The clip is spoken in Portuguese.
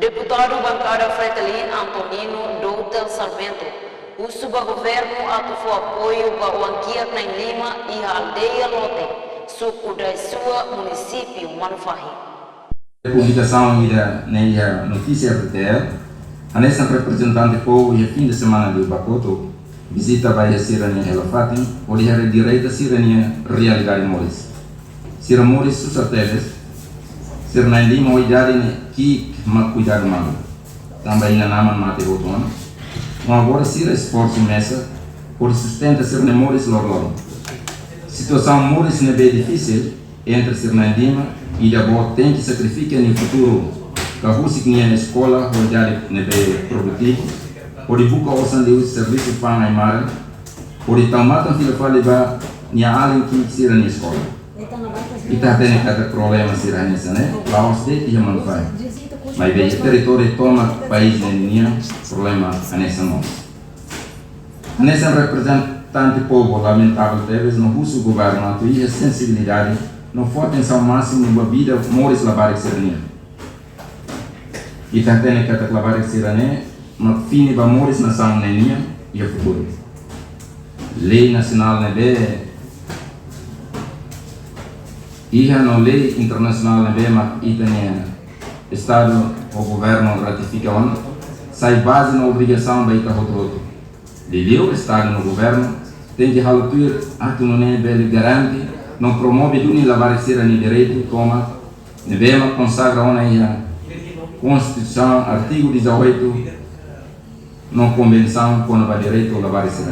Deputado bancada Fretilin Antonino Doutor Sarmento, o subgoverno atuou apoio para o Anquiak na Lima e a aldeia Lote, suco da sua município Manufahi. Publicação da notícia RTL, a nessa representante povo e fim de semana do Bacoto visita vai ser a Elafatim, onde a direita ser a realidade Moris. Ser Moris susceteles, ser na Lima o idade que mal cuidado mal, também na nama mate o tono. Agora ser esforço mesa por sustenta ser na Moris lor. Situação Moris não é bem difícil entre ser na Lima e da boa tem que sacrificar no futuro. Que a Rússia que na escola rodeada não é bem produtivo, por buscar o sangue serviço para a imagem, por tomar tanto filho para levar nem além que ser na escola. E tá tendo cada problema ser nessa, né? Lá os de já não vai. Mas bem, o território toma país na linha problema nessa não. Nessa representante povo lamentável talvez no russo governo e a sensibilidade não for atenção máxima na vida Moris lavar serania. E tá tendo cada lavar serania, mas fim de Moris nação na linha e o futuro. Lei nacional na lei e a lei internacional na lei mas italiana. Estado ou governo ratifica onde sai base na obrigação para ir para outro. O Estado no governo tem que halutir a que não é bem garante, não promove nem lavar ser nem direito como devemos consagra a Constituição artigo 18 não convenção com o direito a lavar ser